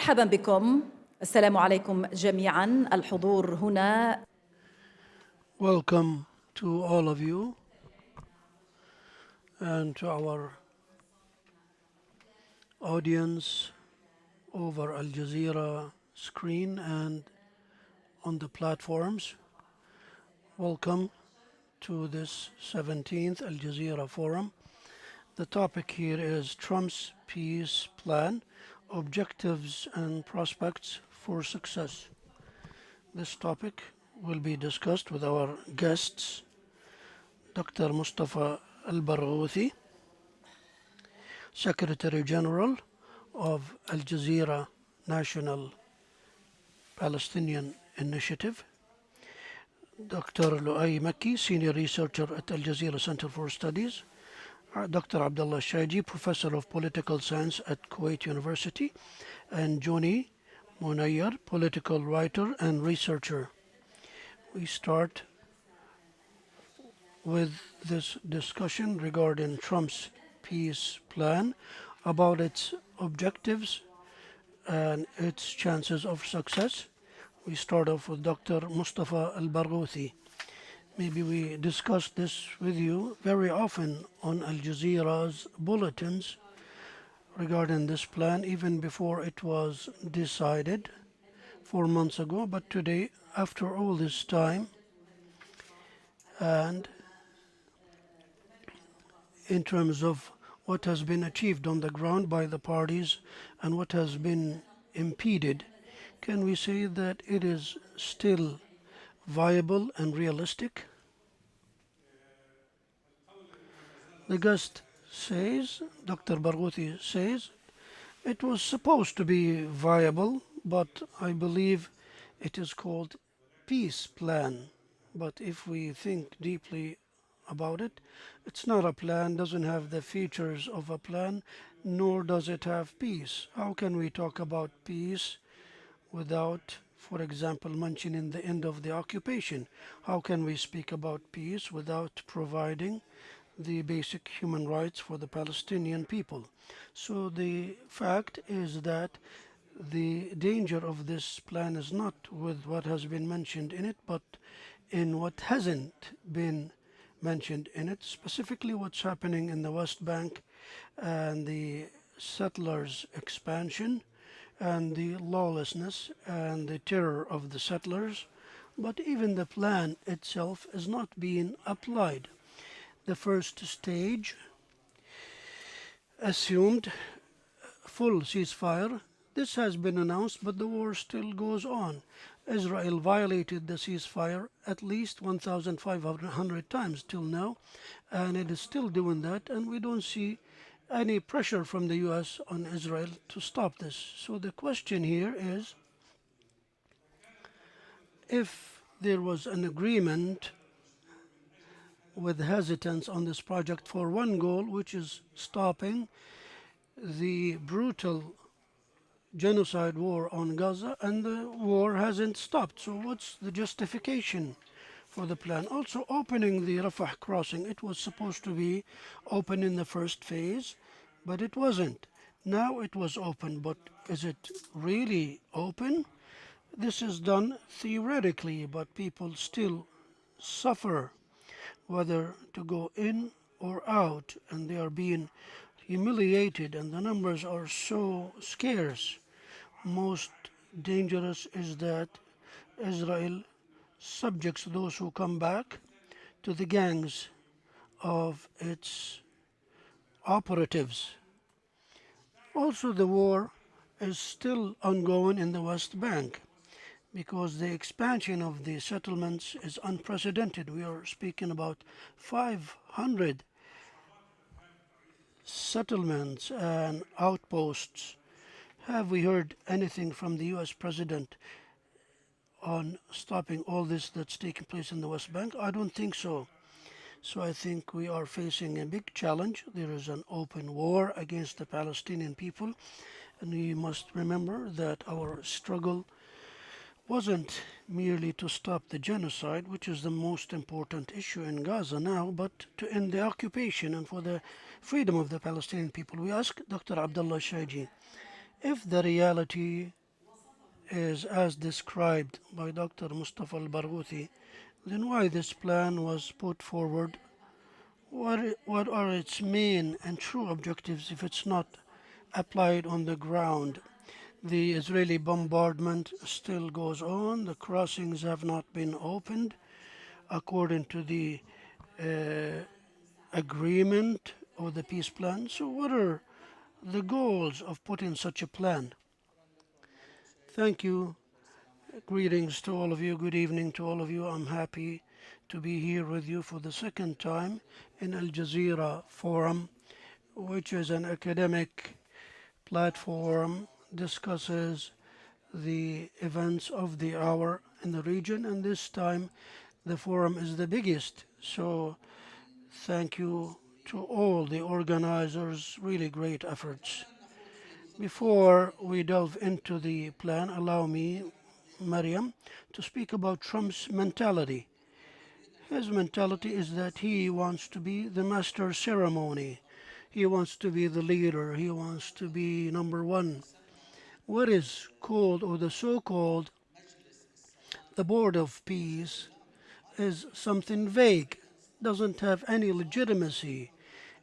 مرحبا بكم. السلام عليكم جميعا. الحضور هنا. Welcome to all of you and to our audience over Al Jazeera screen and on the platforms. Welcome to this 17th Al Jazeera Forum. The topic here is Trump's peace plan, objectives and prospects for success. This topic will be discussed with our guests, Dr. Mustafa Al-Barghouthi, Secretary General of Al Jazeera National Palestinian Initiative, Dr. Lu'ay Makki, Senior Researcher at Al Jazeera Center for Studies, Dr. Abdullah Shayji, Professor of Political Science at Kuwait University, and Johnny Mounayer, political writer and researcher. We start with this discussion regarding Trump's peace plan, about its objectives and its chances of success. We start off with Dr. Mustafa Al-Barghouthi. Maybe we discussed this with you very often on Al Jazeera's bulletins regarding this plan, even before it was decided 4 months ago. But today, after all this time, and in terms of what has been achieved on the ground by the parties and what has been impeded, can we say that it is still viable and realistic? The guest says, Dr. Barghouthi says, it was supposed to be viable, but I believe it is called peace plan. But if we think deeply about it, it's not a plan, doesn't have the features of a plan, nor does it have peace. How can we talk about peace without, for example, mentioning the end of the occupation? How can we speak about peace without providing the basic human rights for the Palestinian people? So the fact is that the danger of this plan is not with what has been mentioned in it, but in what hasn't been mentioned in it, specifically what's happening in the West Bank and the settlers' expansion and the lawlessness and the terror of the settlers. But even the plan itself is not being applied. The first stage assumed full ceasefire. This has been announced, but the war still goes on. Israel violated the ceasefire at least 1,500 times till now, and it is still doing that, and we don't see any pressure from the US on Israel to stop this. So the question here is, if there was an agreement with hesitance on this project for one goal, which is stopping the brutal genocide war on Gaza, and the war hasn't stopped. So what's the justification for the plan? Also, opening the Rafah crossing. It was supposed to be open in the first phase, but it wasn't. Now it was open, but is it really open? This is done theoretically, but people still suffer whether to go in or out, and they are being humiliated, and the numbers are so scarce. Most dangerous is that Israel subjects those who come back to the gangs of its operatives. Also, the war is still ongoing in the West Bank because the expansion of the settlements is unprecedented. We are speaking about 500 settlements and outposts. Have we heard anything from the US president on stopping all this that's taking place in the West Bank? I don't think so. So I think we are facing a big challenge. There is an open war against the Palestinian people, and we must remember that our struggle wasn't merely to stop the genocide, which is the most important issue in Gaza now, but to end the occupation and for the freedom of the Palestinian people. We ask Dr. Abdullah Shayji, If the reality is as described by Dr. Mustafa al-Barghouthi, then why this plan was put forward? What are its main and true objectives if it's not applied on the ground? The Israeli bombardment still goes on. The crossings have not been opened according to the uh, agreement or the peace plan. So, what are the goals of putting such a plan? Thank you. Greetings to all of you. Good evening to all of you. I'm happy to be here with you for the second time in Al Jazeera Forum, which is an academic platform, discusses the events of the hour in the region, and this time the forum is the biggest. So thank you to all the organizers, really great efforts. Before we delve into the plan, allow me, Mariam, to speak about Trump's mentality. His mentality is that he wants to be the master ceremony. He wants to be the leader. He wants to be number one. What is called, or the so-called, the Board of Peace is something vague, doesn't have any legitimacy.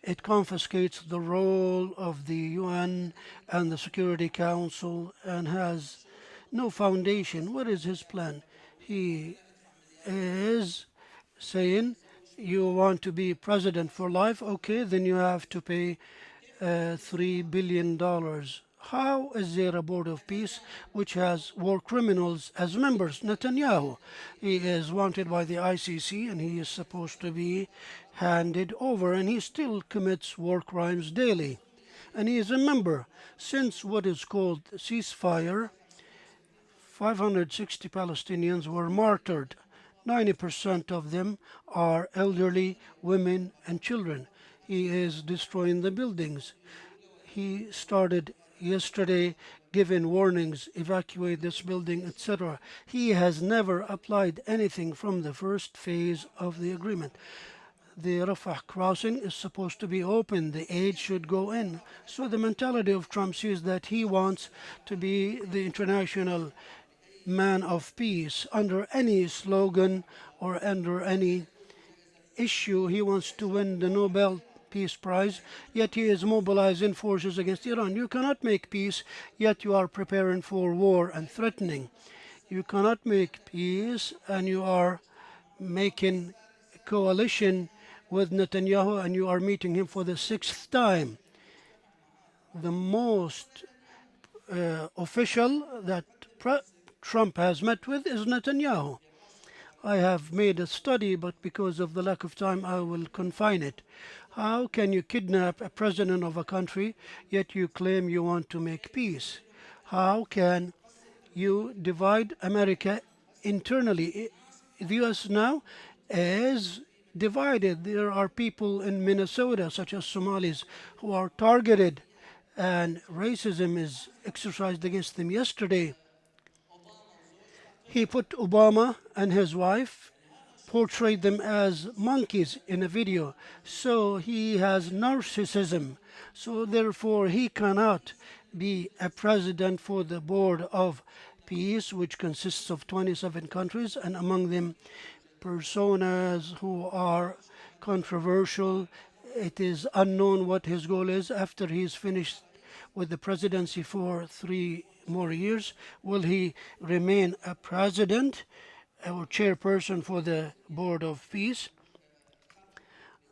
It confiscates the role of the UN and the Security Council and has no foundation. What is his plan? He is saying, you want to be president for life? Okay, then you have to pay $3 billion. How is there a board of peace which has war criminals as members? Netanyahu, he is wanted by the ICC and he is supposed to be handed over, and he still commits war crimes daily. And he is a member. Since what is called ceasefire, 560 Palestinians were martyred. 90% of them are elderly, women, and children. He is destroying the buildings. He started yesterday giving warnings, evacuate this building, etc. He has never applied anything from the first phase of the agreement. The Rafah crossing is supposed to be open. The aid should go in. So the mentality of Trump is that he wants to be the international man of peace under any slogan or under any issue. He wants to win the Nobel Peace Prize, yet he is mobilizing forces against Iran. You cannot make peace, yet you are preparing for war and threatening. You cannot make peace and you are making a coalition with Netanyahu and you are meeting him for the sixth time. The most official that Trump has met with is Netanyahu. I have made a study, but because of the lack of time, I will confine it. How can you kidnap a president of a country, yet you claim you want to make peace? How can you divide America internally? The U.S. now is divided. There are people in Minnesota, such as Somalis, who are targeted, and racism is exercised against them. Yesterday, he put Obama and his wife, portrayed them as monkeys in a video. So he has narcissism. So therefore he cannot be a president for the Board of Peace, which consists of 27 countries, and among them personas who are controversial. It is unknown what his goal is after he's finished with the presidency for 3 more years. Will he remain a president or chairperson for the Board of Peace?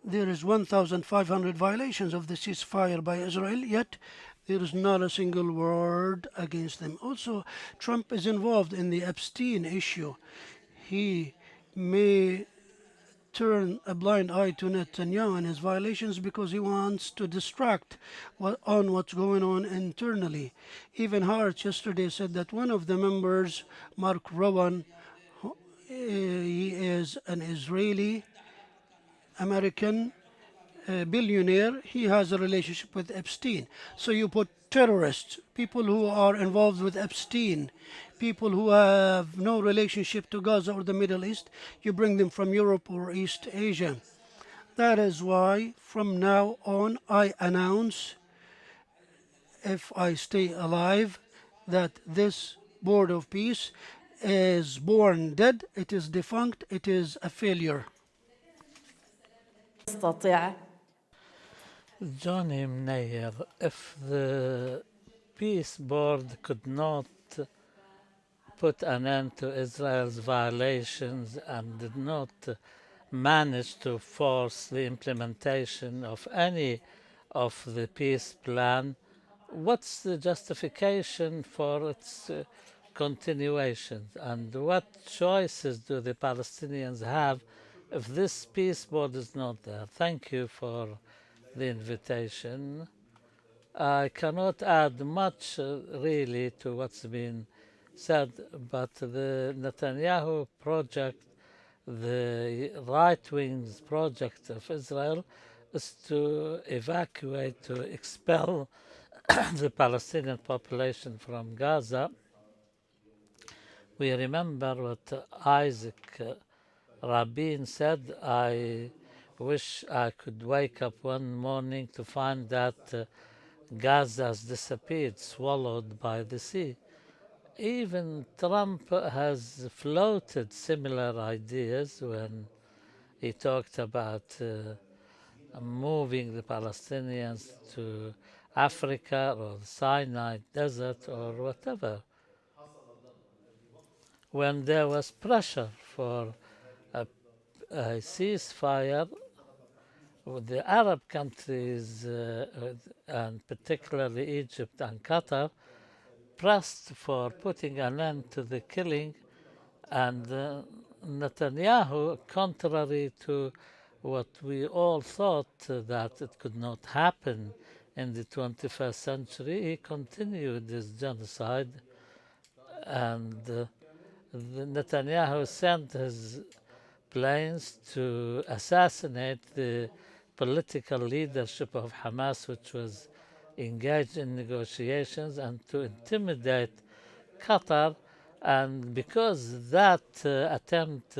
There is 1,500 violations of the ceasefire by Israel, yet there is not a single word against them. Also, Trump is involved in the Epstein issue. He may turn a blind eye to Netanyahu and his violations because he wants to distract on what's going on internally. Even Hart yesterday said that one of the members, Mark Rowan, he is an Israeli American billionaire. He has a relationship with Epstein. So you put terrorists, people who are involved with Epstein, people who have no relationship to Gaza or the Middle East, you bring them from Europe or East Asia. That is why from now on I announce if I stay alive, that this board of peace is born dead, it is defunct, it is a failure. يستطيع Johnny Mounayer, if the peace board could not put an end to Israel's violations and did not manage to force the implementation of any of the peace plan, what's the justification for its continuation? And what choices do the Palestinians have if this peace board is not there? Thank you for the invitation. I cannot add much really to what's been said, but the Netanyahu project, the right wing's project of Israel, is to evacuate, to expel the Palestinian population from Gaza. We remember what Isaac Rabin said. I wish I could wake up one morning to find that Gaza has disappeared, swallowed by the sea. Even Trump has floated similar ideas when he talked about moving the Palestinians to Africa or the Sinai Desert or whatever. When there was pressure for a ceasefire, the Arab countries, and particularly Egypt and Qatar, pressed for putting an end to the killing, and Netanyahu, contrary to what we all thought that it could not happen in the 21st century, he continued this genocide, and Netanyahu sent his planes to assassinate the political leadership of Hamas, which was engaged in negotiations, and to intimidate Qatar. And because that attempt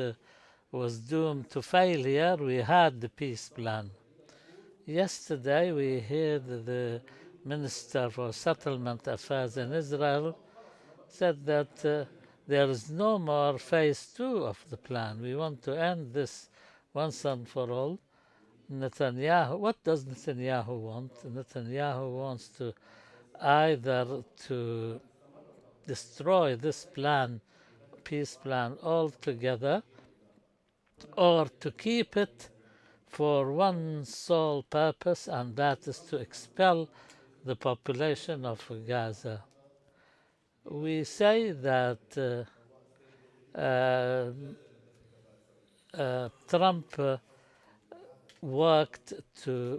was doomed to failure, we had the peace plan. Yesterday we heard the Minister for Settlement Affairs in Israel said that there is no more phase 2 of the plan. We want to end this once and for all. Netanyahu, what does Netanyahu want? Netanyahu wants to either to destroy this plan, peace plan altogether, or to keep it for one sole purpose, and that is to expel the population of Gaza. We say that Trump worked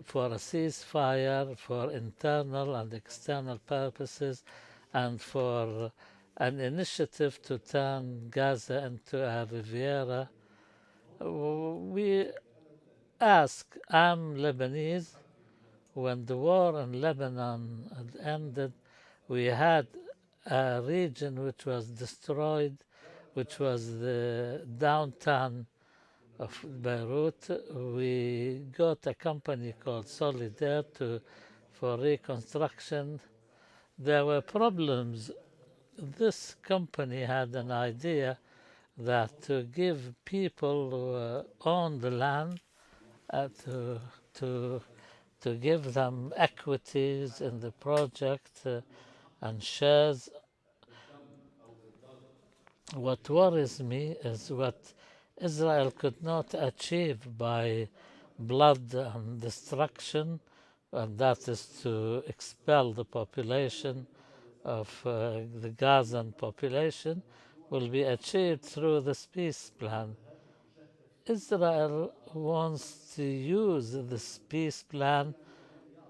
for a ceasefire for internal and external purposes and for an initiative to turn Gaza into a Riviera. We ask, I'm Lebanese. When the war in Lebanon had ended, we had a region which was destroyed, which was the downtown of Beirut. We got a company called Solidaire for reconstruction. There were problems. This company had an idea that to give people who own the land to give them equities in the project and shares. What worries me is what Israel could not achieve by blood and destruction, and that is to expel the population of the Gazan population, will be achieved through this peace plan. Israel wants to use this peace plan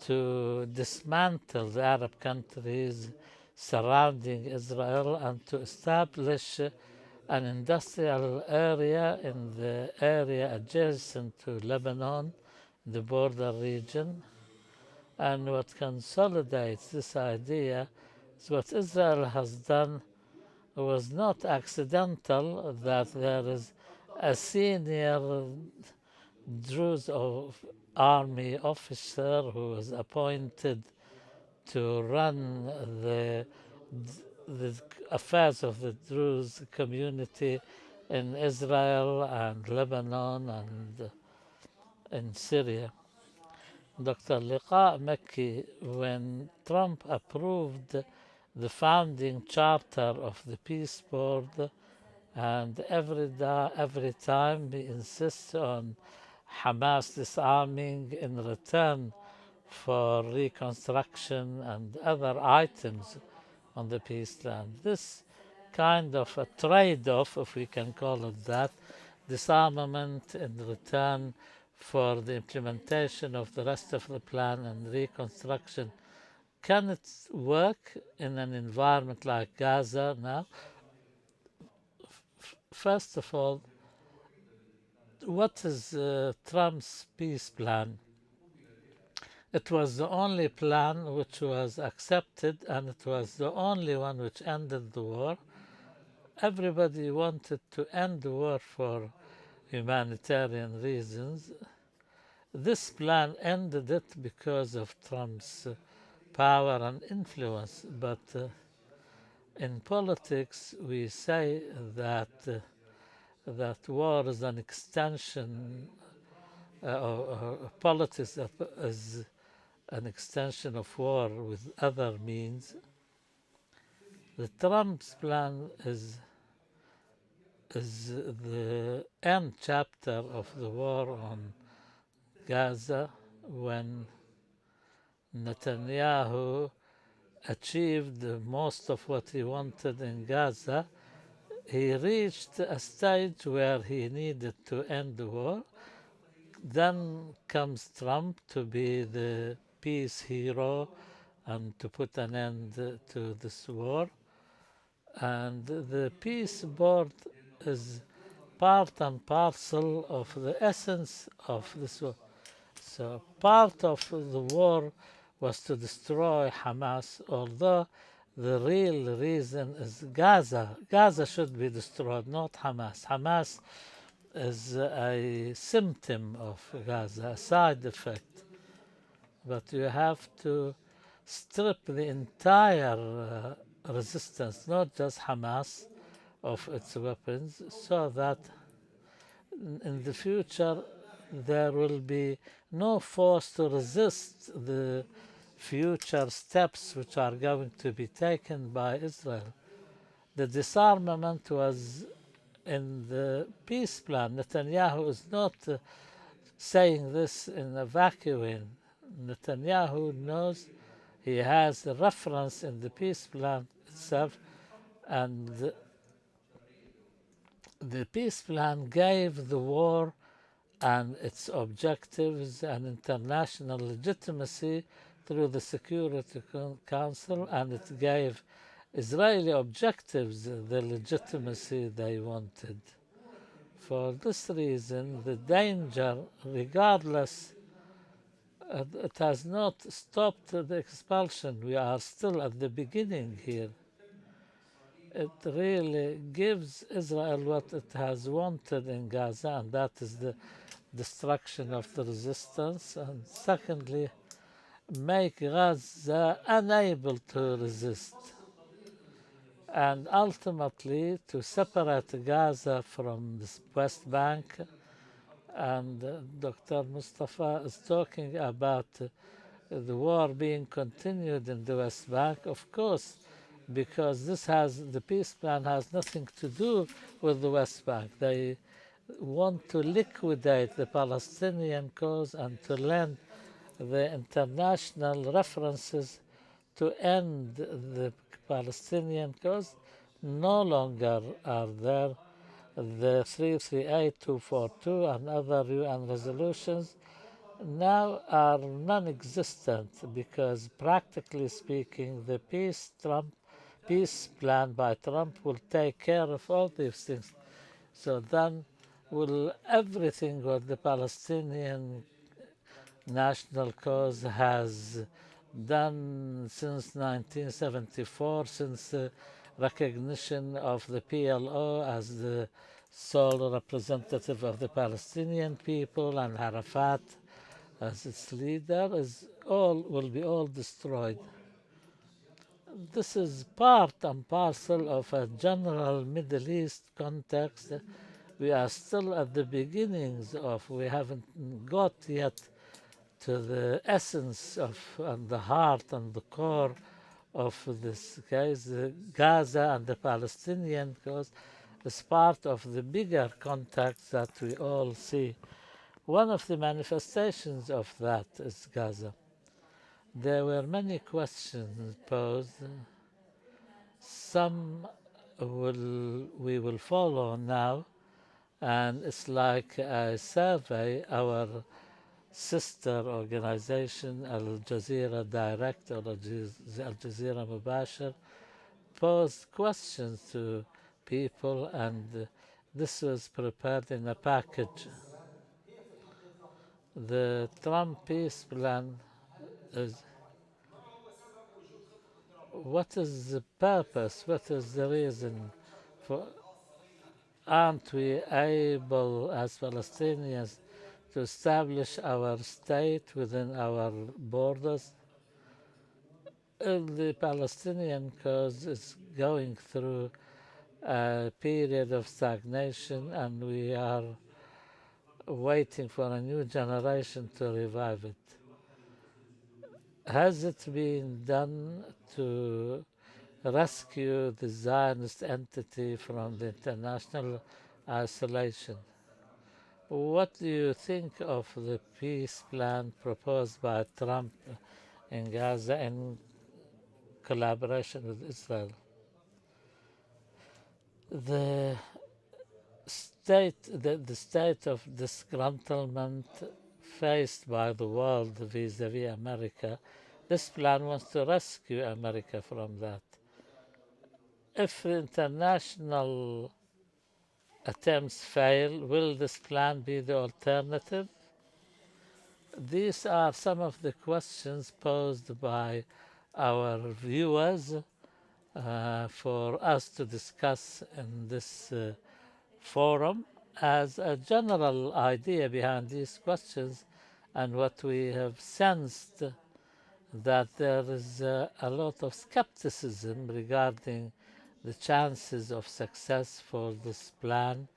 to dismantle the Arab countries surrounding Israel and to establish an industrial area in the area adjacent to Lebanon, the border region. And what consolidates this idea is what Israel has done was not accidental, that there is a senior Druze army officer who was appointed to run the affairs of the Druze community in Israel and Lebanon and in Syria. Dr. Liqa Makki, when Trump approved the founding charter of the Peace Board, and every time he insists on Hamas disarming in return for reconstruction and other items on the peace land. This kind of a trade-off, if we can call it that, disarmament in return for the implementation of the rest of the plan and reconstruction, can it work in an environment like Gaza now? First of all, what is Trump's peace plan? It was the only plan which was accepted, and it was the only one which ended the war. Everybody wanted to end the war for humanitarian reasons. This plan ended it because of Trump's power and influence. But in politics, we say that that war is an extension, or politics is an extension of war with other means. The Trump's plan is the end chapter of the war on Gaza, when Netanyahu achieved most of what he wanted in Gaza. He reached a stage where he needed to end the war. Then comes Trump to be the peace hero and to put an end to this war. And the peace board is part and parcel of the essence of this war. So part of the war was to destroy Hamas, although the real reason is Gaza. Gaza should be destroyed, not Hamas. Hamas is a symptom of Gaza, a side effect. But you have to strip the entire resistance, not just Hamas, of its weapons, so that in the future there will be no force to resist the future steps which are going to be taken by Israel. The disarmament was in the peace plan. Netanyahu is not saying this in a vacuum. Netanyahu knows, he has a reference in the peace plan itself, and the peace plan gave the war and its objectives and international legitimacy through the Security Council, and it gave Israeli objectives the legitimacy they wanted. For this reason, the danger, regardless, it has not stopped the expulsion. We are still at the beginning here. It really gives Israel what it has wanted in Gaza, and that is the destruction of the resistance, and secondly, make Gaza unable to resist, and ultimately to separate Gaza from the West Bank. And Dr. Mustafa is talking about the war being continued in the West Bank, of course, because the peace plan has nothing to do with the West Bank. They want to liquidate the Palestinian cause and to lend the international references to end the Palestinian cause no longer are there. The 338, 242 and other UN resolutions now are non-existent, because practically speaking the peace plan by Trump will take care of all these things. So then will everything what the Palestinian national cause has done since 1974, since the recognition of the PLO as the sole representative of the Palestinian people and Arafat as its leader, will be all destroyed. this is part and parcel of a general Middle East context. We are still at the beginnings of, we haven't got yet to the essence of, and the heart and the core of this case. Gaza and the Palestinian cause is part of the bigger context that we all see. One of the manifestations of that is Gaza. There were many questions posed. Some we will follow now, and it's like a survey. Our sister organization, Al Jazeera Direct or Al Jazeera Mubashir, posed questions to people, and this was prepared in a package. The Trump peace plan is, what is the purpose? What is the reason for? Aren't we able as Palestinians to establish our state within our borders? The Palestinian cause is going through a period of stagnation, and we are waiting for a new generation to revive it. Has it been done to rescue the Zionist entity from the international isolation? What do you think of the peace plan proposed by Trump in Gaza in collaboration with Israel? The state of disgruntlement faced by the world vis-à-vis America, this plan wants to rescue America from that. If the international attempts fail, will this plan be the alternative? These are some of the questions posed by our viewers for us to discuss in this forum as a general idea behind these questions, and what we have sensed that there is a lot of skepticism regarding the chances of success for this plan,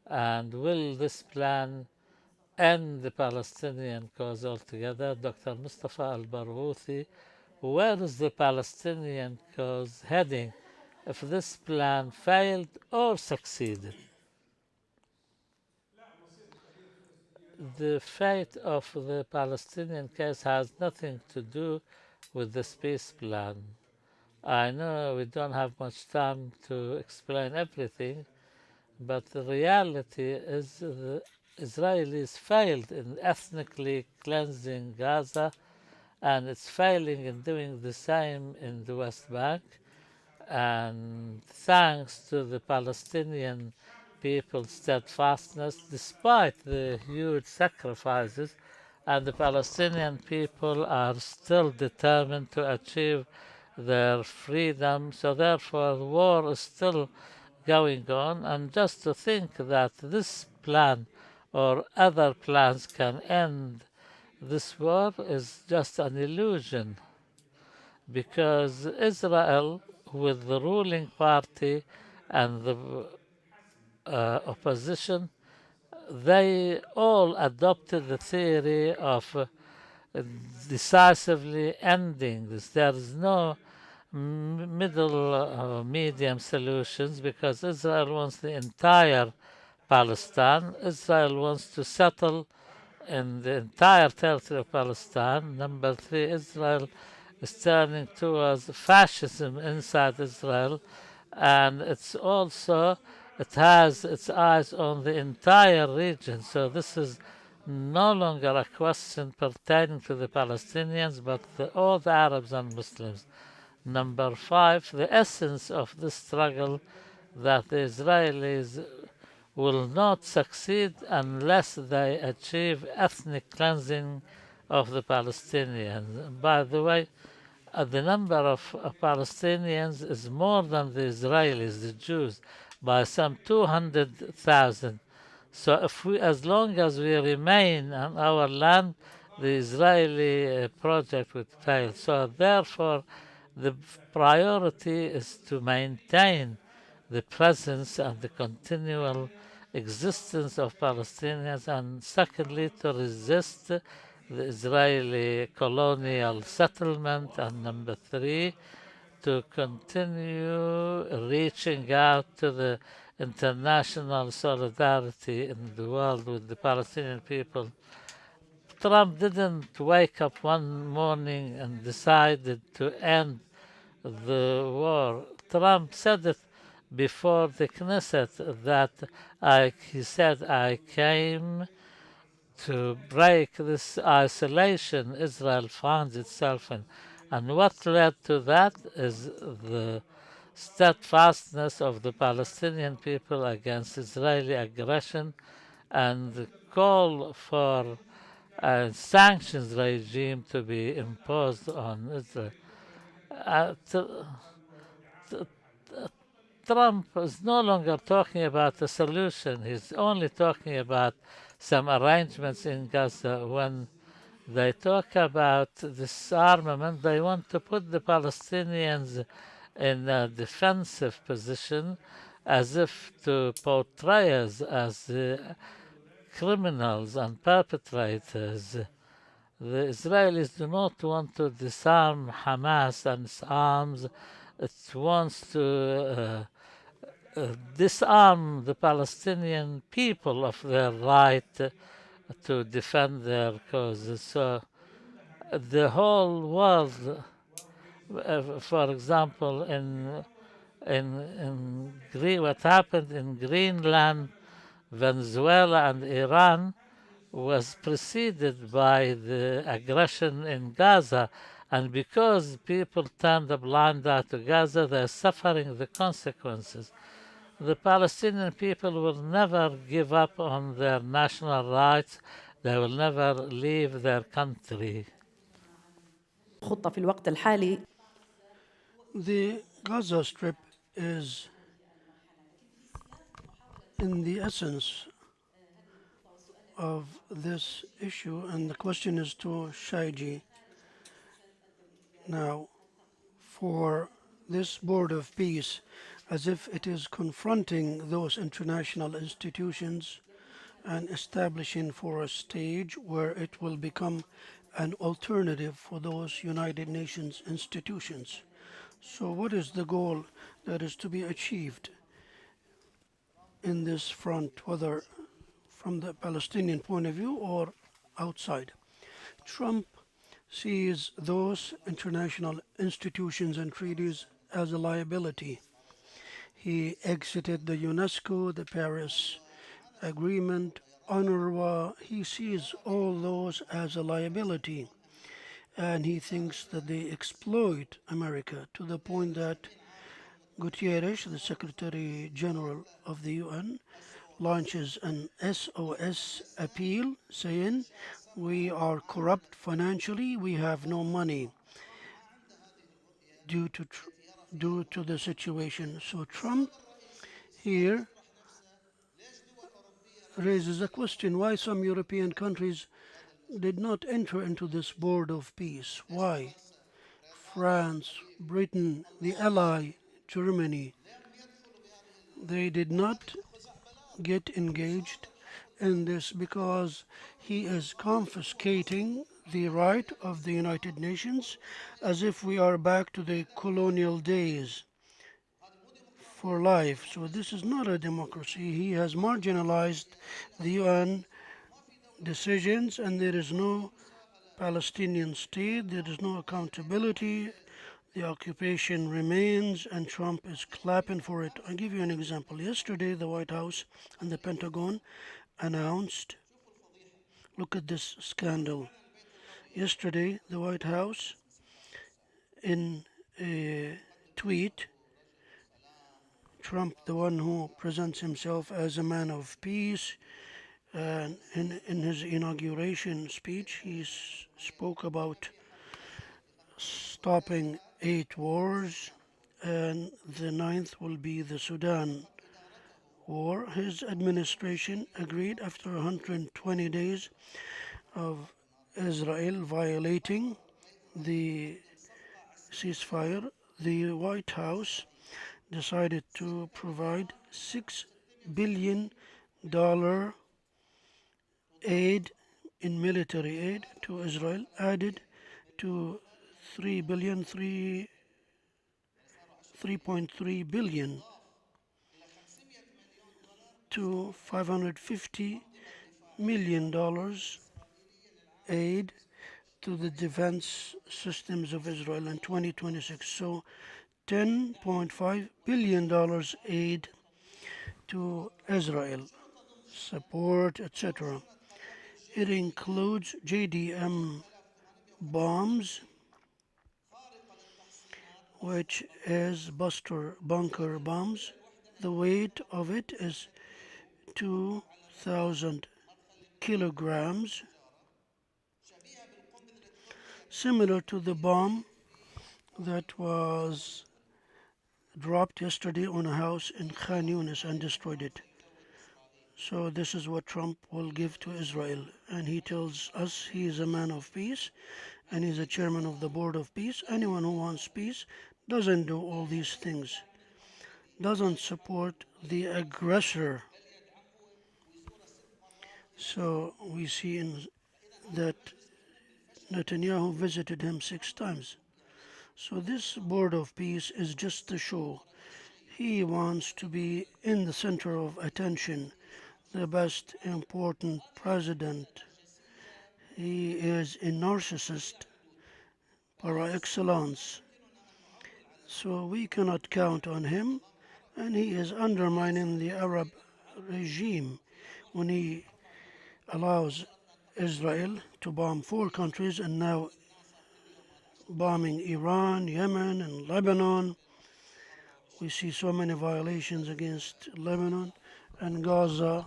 and will this plan end the Palestinian cause altogether? Dr. Mustafa Al-Barghouthi, where is the Palestinian cause heading if this plan failed or succeeded? The fate of the Palestinian case has nothing to do with the peace plan. I know we don't have much time to explain everything, but the reality is the Israelis failed in ethnically cleansing Gaza, and it's failing in doing the same in the West Bank. And thanks to the Palestinian people's steadfastness, despite the huge sacrifices, and the Palestinian people are still determined to achieve their freedom. So therefore, the war is still going on. And just to think that this plan or other plans can end this war is just an illusion, because Israel, with the ruling party and the opposition, they all adopted the theory of decisively ending this. There is no middle medium solutions, because Israel wants the entire Palestine. Israel wants to settle in the entire territory of Palestine. Number three, Israel is turning towards fascism inside Israel, and it has its eyes on the entire region. So this is no longer a question pertaining to the Palestinians, but all the Arabs and Muslims. Number five, the essence of this struggle, that the Israelis will not succeed unless they achieve ethnic cleansing of the Palestinians. By the way, the number of Palestinians is more than the Israelis, the Jews, by some 200,000. So as long as we remain on our land, the Israeli project would fail. So therefore, The priority is to maintain the presence and the continual existence of Palestinians, and secondly, to resist the Israeli colonial settlement, and number three, to continue reaching out to the international solidarity in the world with the Palestinian people. Trump didn't wake up one morning and decided to end the war. Trump said it before the Knesset that he said, I came to break this isolation Israel finds itself in. And what led to that is the steadfastness of the Palestinian people against Israeli aggression and the call for a sanctions regime to be imposed on Israel. Trump is no longer talking about a solution. He's only talking about some arrangements in Gaza. When they talk about disarmament, they want to put the Palestinians in a defensive position as if to portray us as criminals and perpetrators. The Israelis do not want to disarm Hamas and its arms. It wants to disarm the Palestinian people of their right to defend their causes. So the whole world, for example, what happened in Greenland, Venezuela, and Iran was preceded by the aggression in Gaza. And because people turned a blind eye to Gaza, they're suffering the consequences. The Palestinian people will never give up on their national rights. They will never leave their country. خطة في الوقت الحالي. The Gaza Strip is in the essence of this issue, and the question is to Shayji. Now, for this Board of Peace, as if it is confronting those international institutions and establishing for a stage where it will become an alternative for those United Nations institutions. So what is the goal that is to be achieved in this front, whether from the Palestinian point of view or outside? Trump sees those international institutions and treaties as a liability. He exited the UNESCO, the Paris Agreement, UNRWA. He sees all those as a liability, and he thinks that they exploit America to the point that Guterres, the Secretary General of the UN, launches an SOS appeal saying, we are corrupt financially, we have no money due to the situation. So Trump here raises a question, why some European countries did not enter into this Board of Peace. Why? France, Britain, the ally, Germany, they did not get engaged in this because he is confiscating the right of the United Nations as if we are back to the colonial days for life. So this is not a democracy. He has marginalized the UN decisions, and there is no Palestinian state, there is no accountability. The occupation remains, and Trump is clapping for it. I'll give you an example. Yesterday, the White House and the Pentagon announced, look at this scandal. Yesterday, the White House, in a tweet, Trump, the one who presents himself as a man of peace, and in his inauguration speech, he spoke about stopping 8 wars, and the ninth will be the Sudan war. His administration agreed after 120 days of Israel violating the ceasefire, the White House decided to provide $6 billion aid in military aid to Israel, added to 3.3 billion to $550 million aid to the defense systems of Israel in 2026. So $10.5 billion aid to Israel, support, etc. It includes JDM bombs, which is bunker bombs. The weight of it is 2,000 kilograms, similar to the bomb that was dropped yesterday on a house in Khan Yunis and destroyed it. So this is what Trump will give to Israel, and he tells us he is a man of peace and he's a chairman of the board of peace. Anyone who wants peace doesn't do all these things, doesn't support the aggressor. So we see that Netanyahu visited him 6 times. So this board of peace is just a show. He wants to be in the center of attention, the best important president. He is a narcissist par excellence. So we cannot count on him, and he is undermining the Arab regime when he allows Israel to bomb 4 countries and now bombing Iran, Yemen, and Lebanon. We see so many violations against Lebanon and Gaza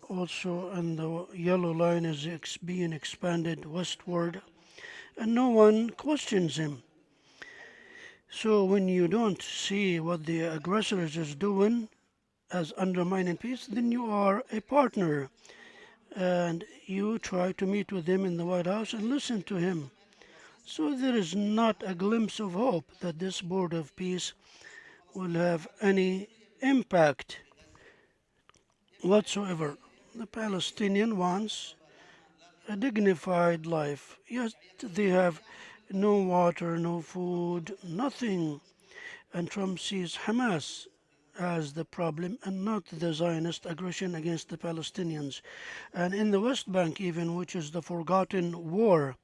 also, and the yellow line is being expanded westward, and no one questions him. So when you don't see what the aggressor is doing as undermining peace, then you are a partner, and you try to meet with him in the White House and listen to him. So there is not a glimpse of hope that this board of peace will have any impact whatsoever. The Palestinian wants a dignified life. Yes, they have no water, no food, nothing. And Trump sees Hamas as the problem and not the Zionist aggression against the Palestinians. And in the West Bank even, which is the forgotten war,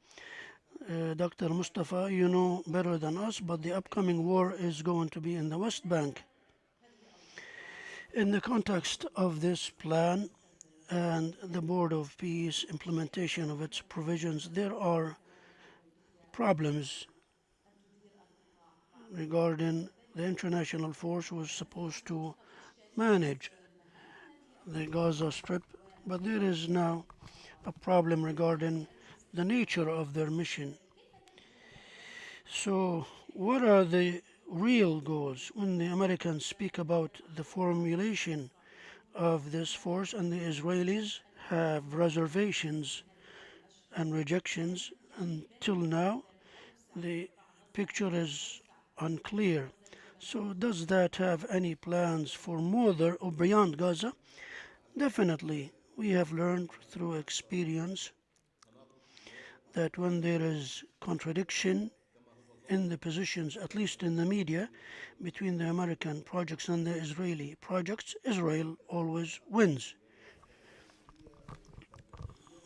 Dr. Mustafa, you know better than us, but the upcoming war is going to be in the West Bank. In the context of this plan and the Board of Peace implementation of its provisions, there are problems regarding the international force who was supposed to manage the Gaza Strip, but there is now a problem regarding the nature of their mission. So what are the real goals when the Americans speak about the formulation of this force and the Israelis have reservations and rejections? Until now, the picture is unclear. So does that have any plans for more or beyond Gaza? Definitely. We have learned through experience that when there is contradiction in the positions, at least in the media, between the American projects and the Israeli projects, Israel always wins.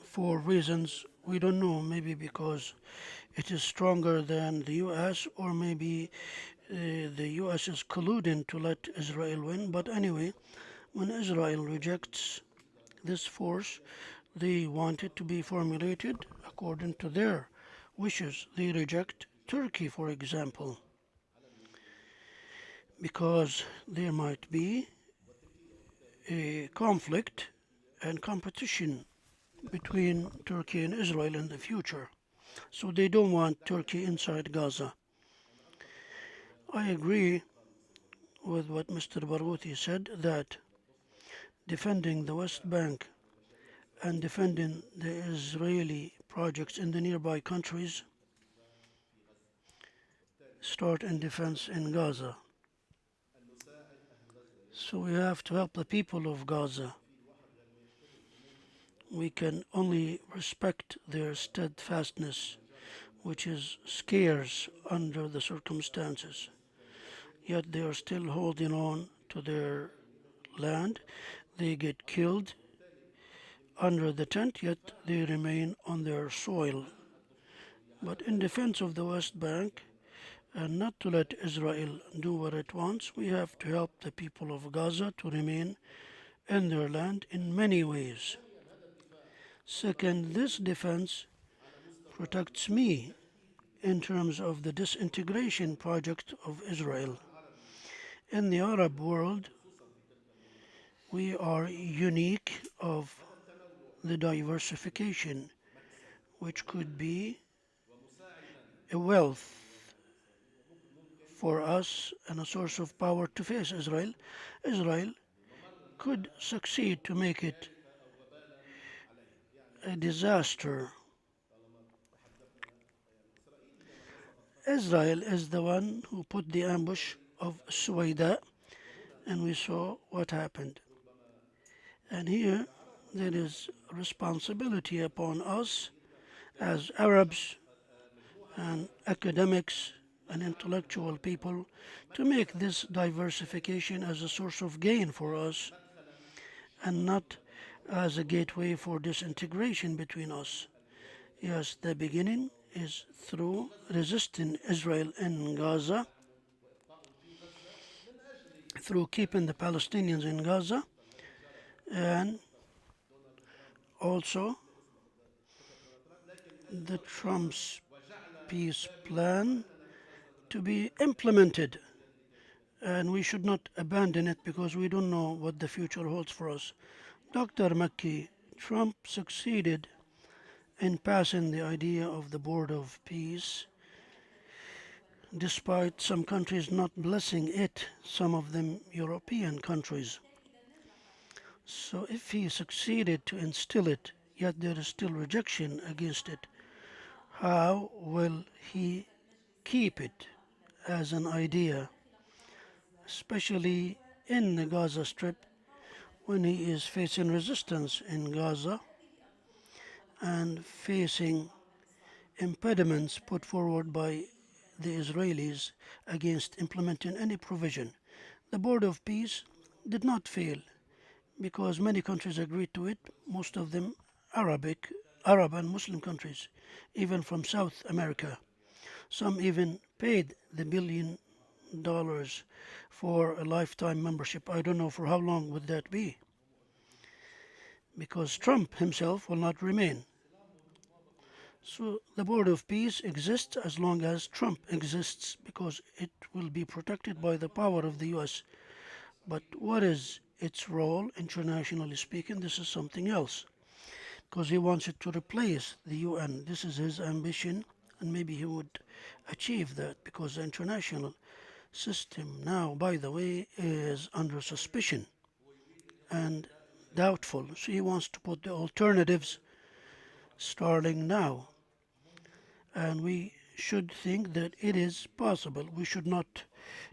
For reasons we don't know, maybe because it is stronger than the US, or maybe the US is colluding to let Israel win. But anyway, when Israel rejects this force, they want it to be formulated according to their wishes. They reject Turkey, for example, because there might be a conflict and competition between Turkey and Israel in the future. So they don't want Turkey inside Gaza. I agree with what Mr. Barghouti said, that defending the West Bank and defending the Israeli projects in the nearby countries start in defense in Gaza. So we have to help the people of Gaza. We can only respect their steadfastness, which is scarce under the circumstances. Yet they are still holding on to their land. They get killed under the tent, yet they remain on their soil. But in defense of the West Bank, and not to let Israel do what it wants, we have to help the people of Gaza to remain in their land in many ways. Second, this defense protects me in terms of the disintegration project of Israel. In the Arab world, we are unique of the diversification, which could be a wealth for us and a source of power to face Israel. Israel could succeed to make it a disaster. Israel is the one who put the ambush of Suwaida, and we saw what happened. And here there is responsibility upon us as Arabs and academics and intellectual people to make this diversification as a source of gain for us and not as a gateway for disintegration between us. Yes, the beginning is through resisting Israel in Gaza, through keeping the Palestinians in Gaza, and also the Trump's peace plan to be implemented. And we should not abandon it because we don't know what the future holds for us. Dr. Makki, Trump succeeded in passing the idea of the Board of Peace, despite some countries not blessing it, some of them European countries. So if he succeeded to instill it, yet there is still rejection against it, how will he keep it as an idea, especially in the Gaza Strip, when he is facing resistance in Gaza and facing impediments put forward by the Israelis against implementing any provision? The Board of Peace did not fail because many countries agreed to it, most of them Arab and Muslim countries, even from South America. Some even paid the $1 billion for a lifetime membership. I don't know for how long would that be, because Trump himself will not remain. So the Board of Peace exists as long as Trump exists, because it will be protected by the power of the US. But what is its role, internationally speaking? This is something else, because he wants it to replace the UN. This is his ambition, and maybe he would achieve that, because the international system now, by the way, is under suspicion and doubtful. So he wants to put the alternatives starting now. And we should think that it is possible. We should not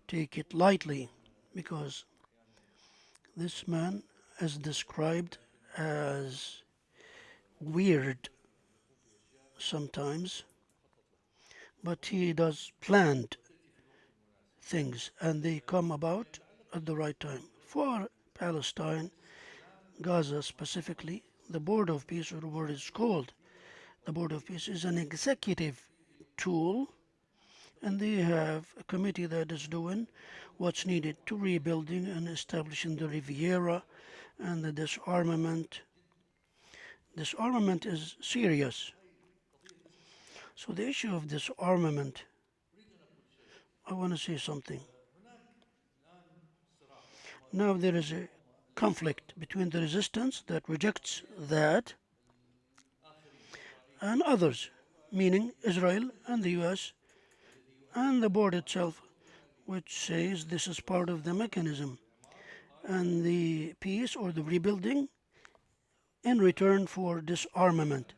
take it lightly, because this man is described as weird sometimes, but he does planned things, and they come about at the right time. For Palestine, Gaza specifically, the Board of Peace, or what it's called, the Board of Peace is an executive tool, and they have a committee that is doing what's needed to rebuilding and establishing the Riviera and the disarmament. Disarmament is serious. So the issue of disarmament, I want to say something. Now there is a conflict between the resistance that rejects that and others, meaning Israel and the US and the board itself, which says this is part of the mechanism and the peace or the rebuilding in return for disarmament.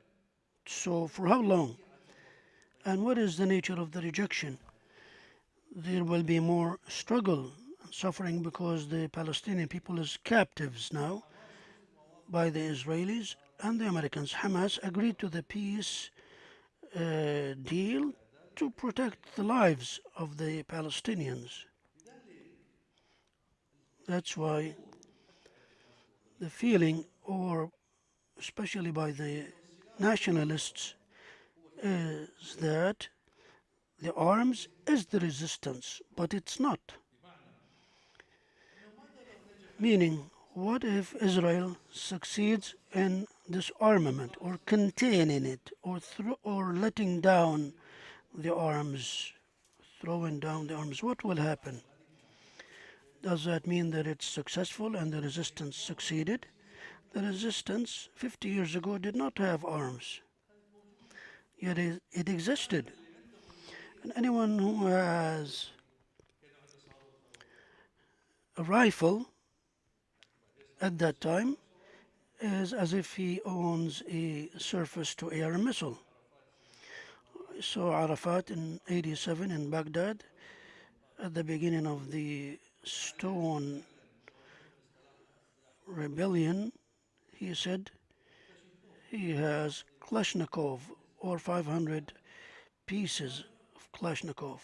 So for how long? And what is the nature of the rejection? there will be more struggle and suffering because the Palestinian people is captives now by the Israelis and the Americans. Hamas agreed to the peace deal to protect the lives of the Palestinians. That's why the feeling, or especially by the nationalists, is that the arms is the resistance, but it's not. Meaning, what if Israel succeeds in disarmament or containing it or letting down the arms, throwing down the arms? What will happen? Does that mean that it's successful and the resistance succeeded? The resistance 50 years ago did not have arms, yet it existed. And anyone who has a rifle at that time is as if he owns a surface-to-air missile. So Arafat in 87 in Baghdad, at the beginning of the Stone Rebellion, he said he has Kalashnikov or 500 pieces of Kalashnikov.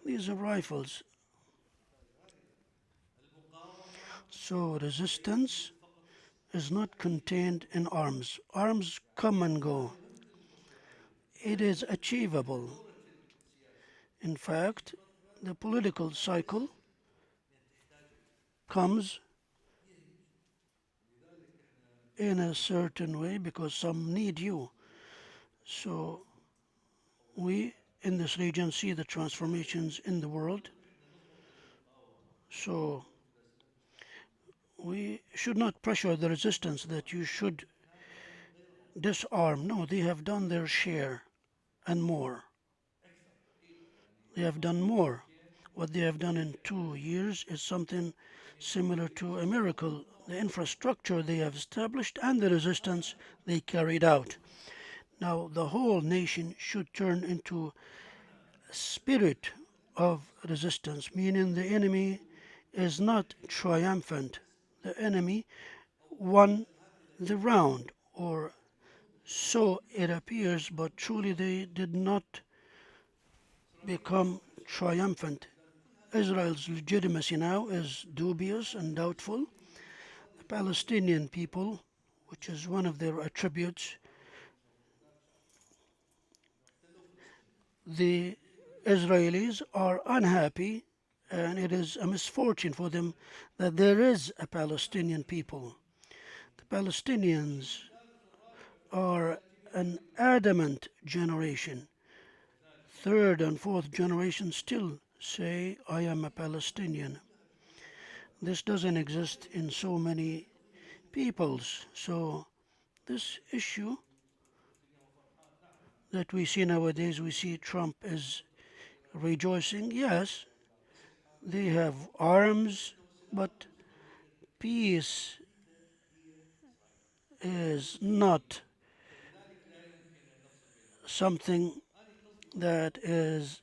These are rifles. So resistance is not contained in arms. Arms come and go. It is achievable. In fact, the political cycle comes in a certain way because some need you. So we in this region see the transformations in the world. So we should not pressure the resistance that you should disarm. No, they have done their share and more. They have done more. What they have done in 2 years is something similar to a miracle. The infrastructure they have established and the resistance they carried out. Now the whole nation should turn into a spirit of resistance, meaning the enemy is not triumphant. The enemy won the round, or so it appears, but truly they did not become triumphant. Israel's legitimacy now is dubious and doubtful. The Palestinian people, which is one of their attributes, the Israelis are unhappy, and it is a misfortune for them that there is a Palestinian people. The Palestinians are an adamant generation. Third and fourth generation still say, I am a Palestinian. This doesn't exist in so many peoples. So this issue that we see nowadays, we see Trump is rejoicing. Yes, they have arms, but peace is not something that is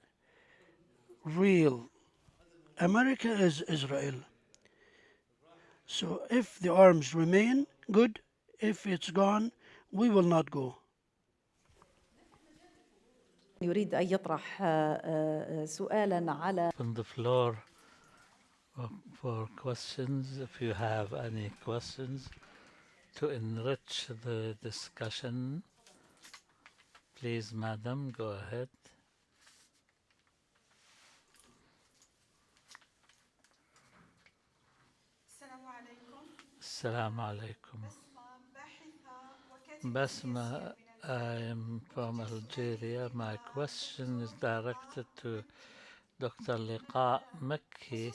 real. America is Israel. So if the arms remain, good. If it's gone, we will not go. يريد أن يطرح سؤالا على On the floor for questions, if you have any questions to enrich the discussion. Please, madam, go ahead. Assalamu alaikum. Basma, I am from Algeria. My question is directed to Dr. Liqa Makki.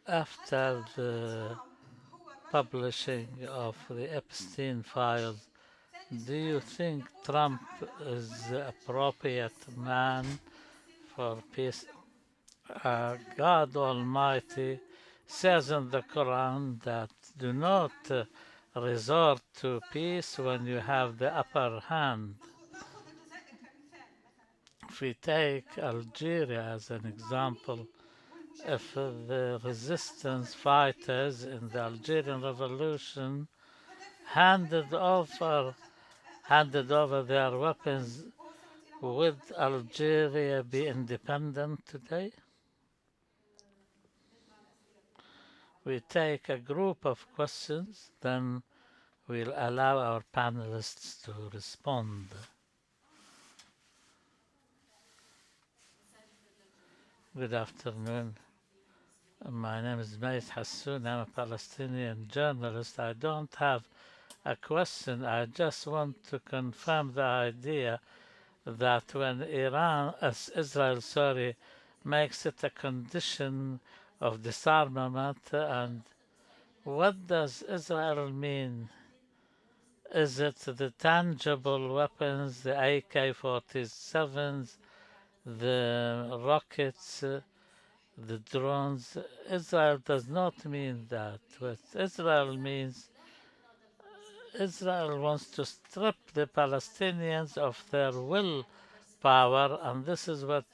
After the publishing of the Epstein files, do you think Trump is the appropriate man for peace? God Almighty says in the Quran that do not resort to peace when you have the upper hand. If we take Algeria as an example, if the resistance fighters in the Algerian Revolution handed over their weapons, would Algeria be independent today? We take a group of questions, then we'll allow our panelists to respond. Good afternoon. My name is Mayt Hassoun. I'm a Palestinian journalist. I don't have a question. I just want to confirm the idea that when Israel, makes it a condition of disarmament, and what does Israel mean? Is it the tangible weapons, the AK-47s, the rockets, the drones? Israel does not mean that. What Israel means, Israel wants to strip the Palestinians of their willpower, and this is what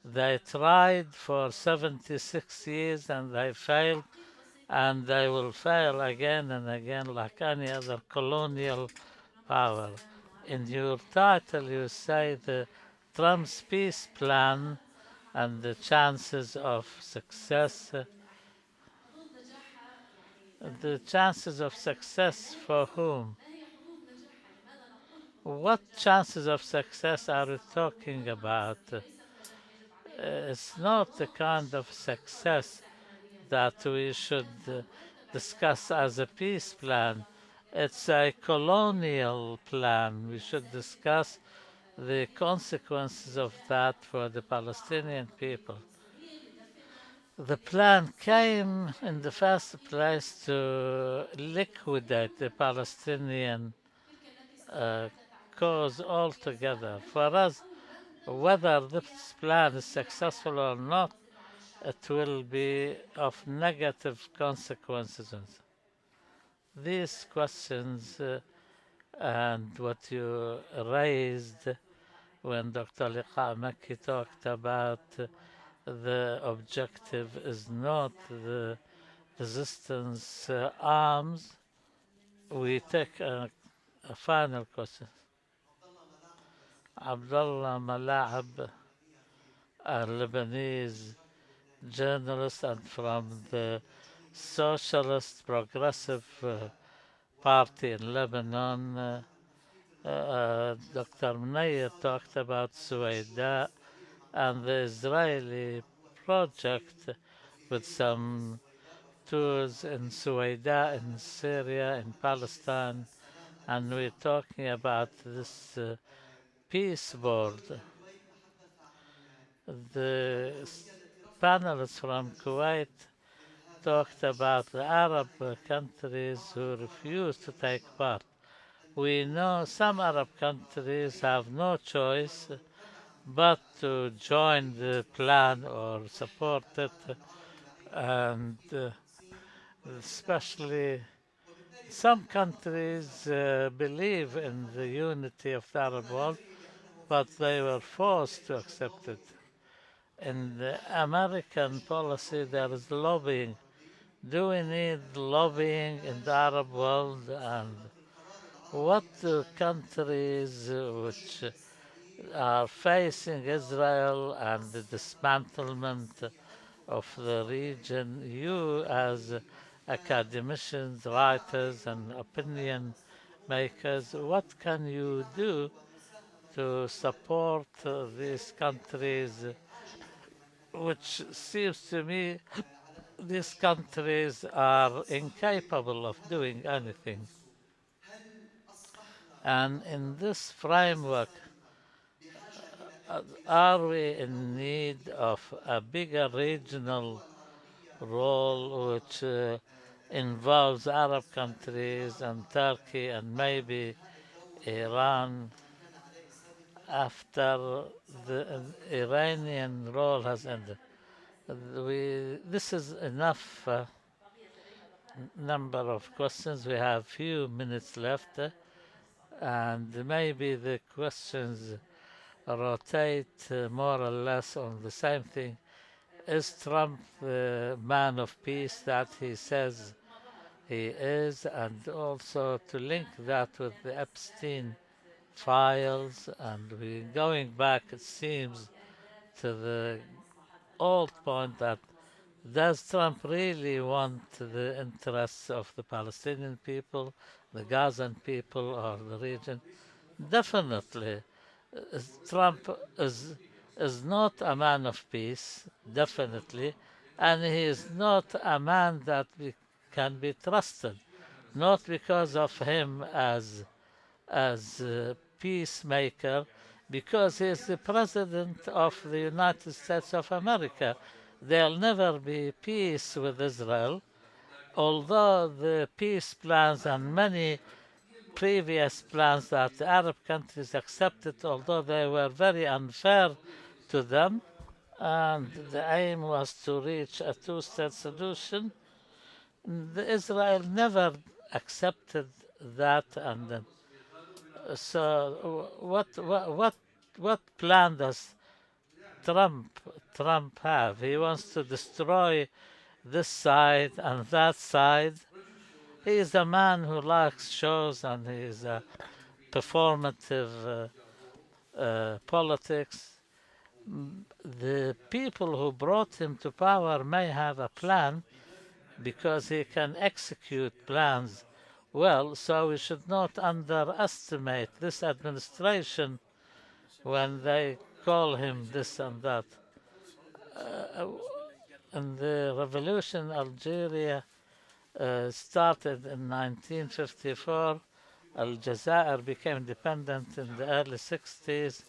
they tried for 76 years and they failed, and they will fail again and again like any other colonial power. In your title, you say the Trump's peace plan and the chances of success. The chances of success for whom? What chances of success are we talking about? It's not the kind of success that we should discuss as a peace plan. It's a colonial plan. We should discuss the consequences of that for the Palestinian people. The plan came in the first place to liquidate the Palestinian cause altogether. For us, whether this plan is successful or not, it will be of negative consequences. These questions and what you raised when Dr. Liqa Makki talked about the objective is not the resistance arms. We take a final question. Abdullah Mala'ab, a Lebanese journalist and from the Socialist Progressive Party in Lebanon. Dr. Mounayer talked about Suwaida and the Israeli project with some tours in Suwaida, in Syria, in Palestine, and we're talking about this peace board. The panelists from Kuwait talked about the Arab countries who refuse to take part. We know some Arab countries have no choice but to join the plan or support it, and especially some countries believe in the unity of the Arab world, but they were forced to accept it. In the American policy, there is lobbying. Do we need lobbying in the Arab world? And what do countries which are facing Israel and the dismantlement of the region, you as academicians, writers, and opinion makers, what can you do to support these countries, which seems to me these countries are incapable of doing anything? And in this framework, are we in need of a bigger regional role which involves Arab countries and Turkey and maybe Iran after the Iranian role has ended? This is enough number of questions. We have few minutes left, and maybe the questions rotate more or less on the same thing. Is Trump the man of peace that he says he is? And also to link that with the Epstein files, and we going back, it seems, to the old point that does Trump really want the interests of the Palestinian people, the Gazan people, or the region? Definitely. Trump is not a man of peace, definitely, and he is not a man that can be trusted, not because of him as a peacemaker, because he is the president of the United States of America. There'll never be peace with Israel, although the peace plans and many previous plans that the Arab countries accepted, although they were very unfair to them, and the aim was to reach a two-state solution. Israel never accepted that, and so what plan does Trump have? He wants to destroy this side and that side. He is a man who likes shows, and he is a performative politics. The people who brought him to power may have a plan because he can execute plans well, so we should not underestimate this administration when they call him this and that. And the revolution in Algeria started in 1954. Aljazair became independent in the early 60s.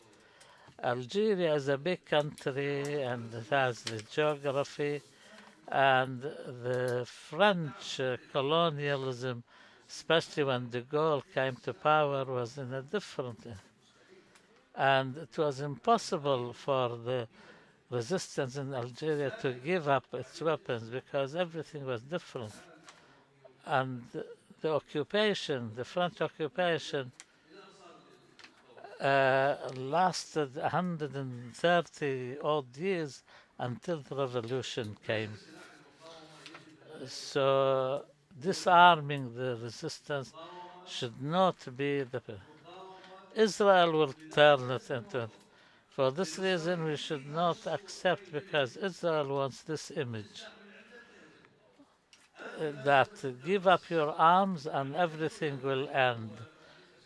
Algeria is a big country and it has the geography, and the French colonialism, especially when de Gaulle came to power, was in a different. And it was impossible for the resistance in Algeria to give up its weapons because everything was different. And the occupation, the French occupation, lasted 130 odd years until the revolution came. So disarming the resistance should not be the... Israel will turn it into... For this reason, we should not accept, because Israel wants this image. That give up your arms and everything will end.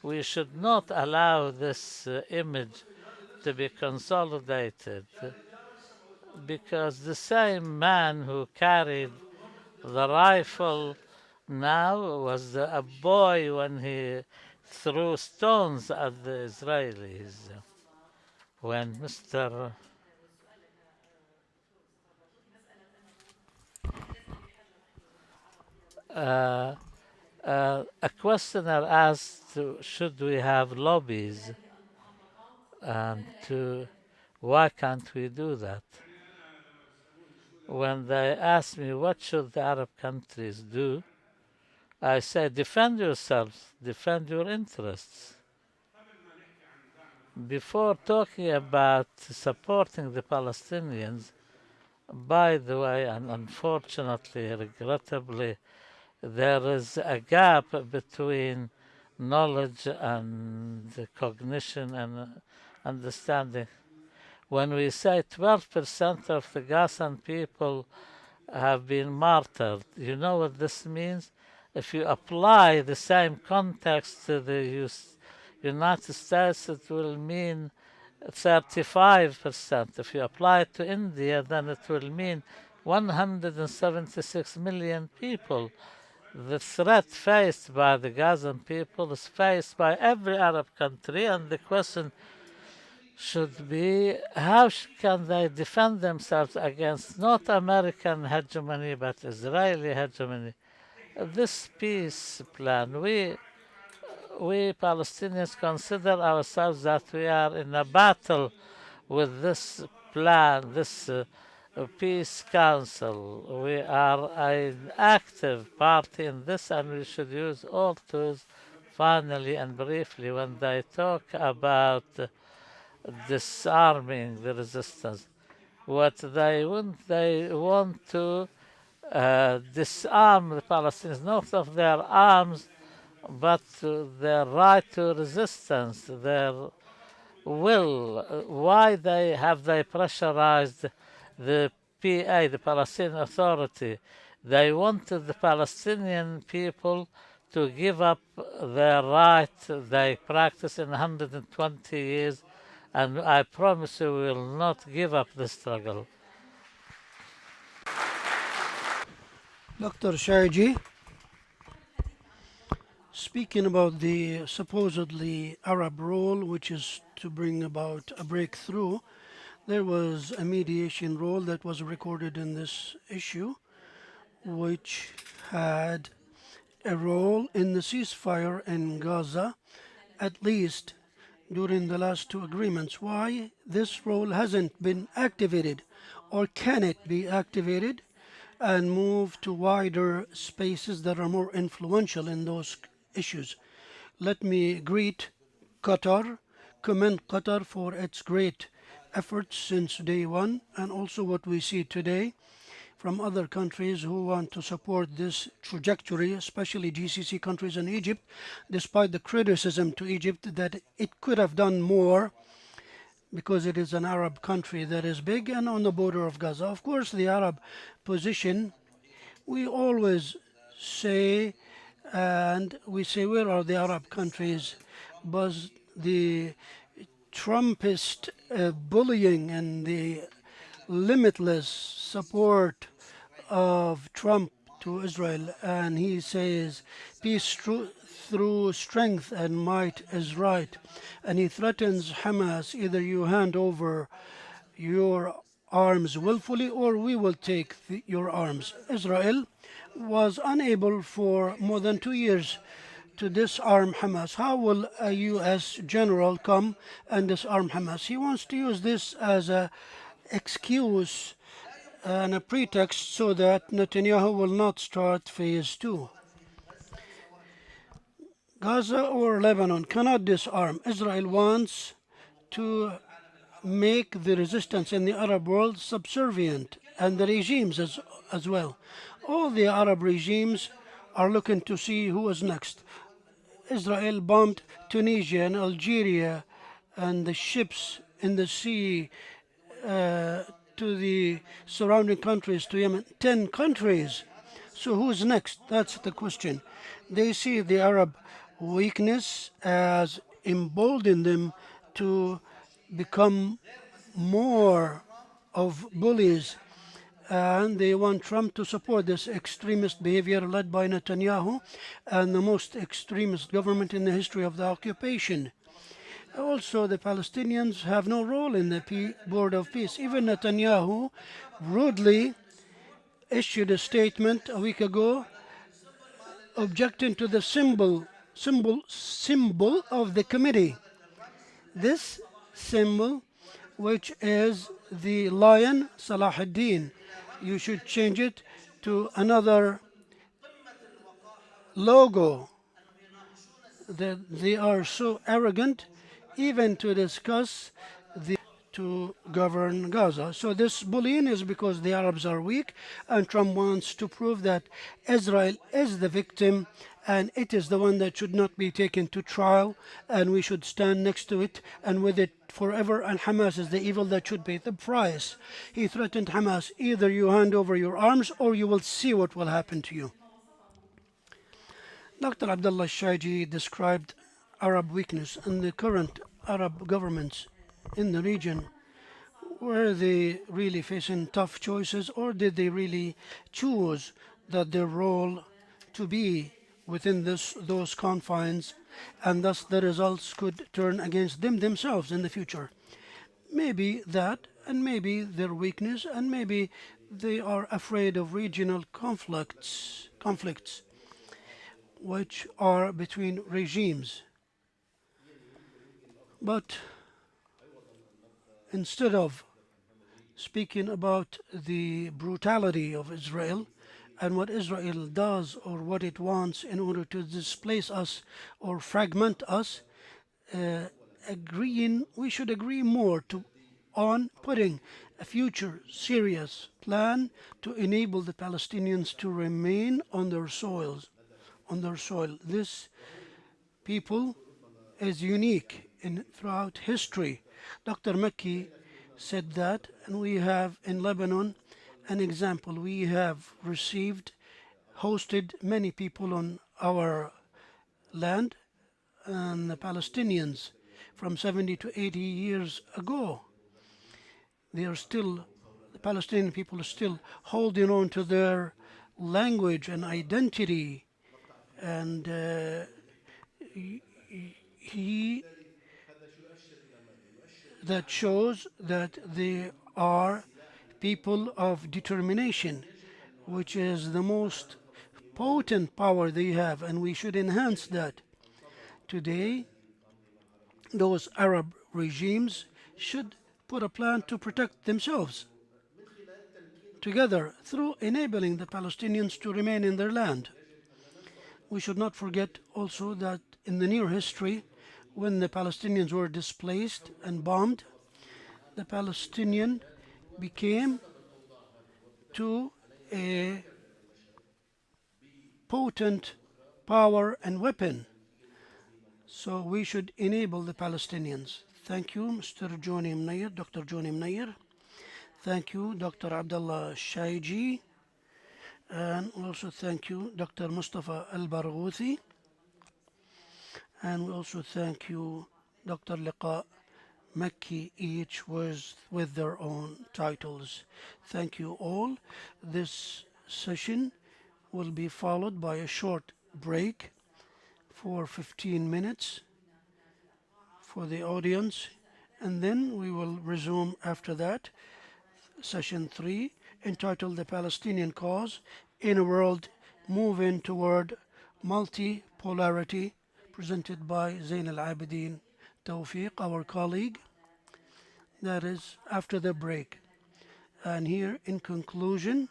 We should not allow this image to be consolidated, because the same man who carried the rifle now was a boy when he threw stones at the Israelis. When Mr. A questioner asked, should we have lobbies, and why can't we do that? When they asked me what should the Arab countries do, I said, defend yourselves, defend your interests. Before talking about supporting the Palestinians, by the way, and unfortunately, regrettably, there is a gap between knowledge and cognition and understanding. When we say 12% of the Gazan people have been martyred, you know what this means? If you apply the same context to the United States, it will mean 35%. If you apply it to India, then it will mean 176 million people. The threat faced by the Gazan people is faced by every Arab country, and the question should be, how can they defend themselves against not American hegemony but Israeli hegemony? This peace plan, we Palestinians consider ourselves that we are in a battle with this plan, this peace council. We are an active party in this, and we should use all tools. Finally and briefly, when they talk about disarming the resistance. What they want to disarm the Palestinians, not of their arms, but their right to resistance, their will. Why they pressurized the PA, the Palestinian Authority? They wanted the Palestinian people to give up their right they practiced in 120 years, and I promise you we will not give up the struggle. Dr. Shayji, speaking about the supposedly Arab role, which is to bring about a breakthrough, there was a mediation role that was recorded in this issue, which had a role in the ceasefire in Gaza, at least during the last two agreements. Why this role hasn't been activated, or can it be activated and move to wider spaces that are more influential in those issues? Let me greet Qatar, commend Qatar for its great efforts since day one, and also what we see today from other countries who want to support this trajectory, especially GCC countries and Egypt, despite the criticism to Egypt that it could have done more because it is an Arab country that is big and on the border of Gaza. Of course, the Arab position, we always say, and we say, where are the Arab countries? But the Trumpist bullying and the limitless support of Trump to Israel, and he says peace through strength and might is right, and he threatens Hamas, either you hand over your arms willfully or we will take your arms. Israel was unable for more than 2 years to disarm Hamas. How will a US general come and disarm Hamas? He wants to use this as a excuse and a pretext so that Netanyahu will not start phase 2. Gaza or Lebanon cannot disarm. Israel wants to make the resistance in the Arab world subservient, and the regimes as well. All the Arab regimes are looking to see who is next. Israel bombed Tunisia and Algeria and the ships in the sea to the surrounding countries, to Yemen, 10 countries. So who's next? That's the question. They see the Arab weakness as emboldened them to become more of bullies, and they want Trump to support this extremist behavior led by Netanyahu and the most extremist government in the history of the occupation. Also, the Palestinians have no role in the Board of Peace. Even Netanyahu rudely issued a statement a week ago objecting to the symbol of the committee. This symbol, which is the lion Salah ad-Din, you should change it to another logo. They are so arrogant even to discuss to govern Gaza. So this bullying is because the Arabs are weak, and Trump wants to prove that Israel is the victim and it is the one that should not be taken to trial, and we should stand next to it and with it forever, and Hamas is the evil that should pay the price. He threatened Hamas, either you hand over your arms or you will see what will happen to you. Dr. Abdullah Shayji described Arab weakness and the current Arab governments in the region. Were they really facing tough choices, or did they really choose that their role to be within those confines, and thus the results could turn against them themselves in the future? Maybe that, and maybe their weakness, and maybe they are afraid of regional conflicts which are between regimes. But instead of speaking about the brutality of Israel and what Israel does or what it wants in order to displace us or fragment us, we should agree more on putting a future serious plan to enable the Palestinians to remain on their soil. This people is unique throughout history. Dr. Makki said that, and we have in Lebanon an example. We have hosted many people on our land, and the Palestinians from 70 to 80 years ago. The Palestinian people are still holding on to their language and identity, and that shows that they are people of determination, which is the most potent power they have, and we should enhance that. Today, those Arab regimes should put a plan to protect themselves together through enabling the Palestinians to remain in their land. We should not forget also that in the near history, when the Palestinians were displaced and bombed, the Palestinian became to a potent power and weapon. So we should enable the Palestinians. Thank you, Mr. Mounayer, Dr. Mounayer. Thank you, Dr. Abdullah Shayji. And also thank you, Dr. Mustafa Al-Barghouthi. And we also thank you, Dr. Liqa Makki, each was with their own titles. Thank you all. This session will be followed by a short break for 15 minutes for the audience, and then we will resume after that session 3, entitled The Palestinian Cause in a World Moving Toward Multipolarity, presented by Zain Al-Abidin Tawfiq, our colleague. That is after the break. And here in conclusion,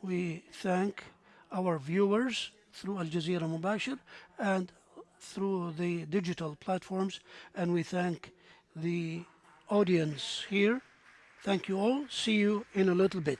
we thank our viewers through Al Jazeera Mubashir and through the digital platforms, and we thank the audience here. Thank you all. See you in a little bit.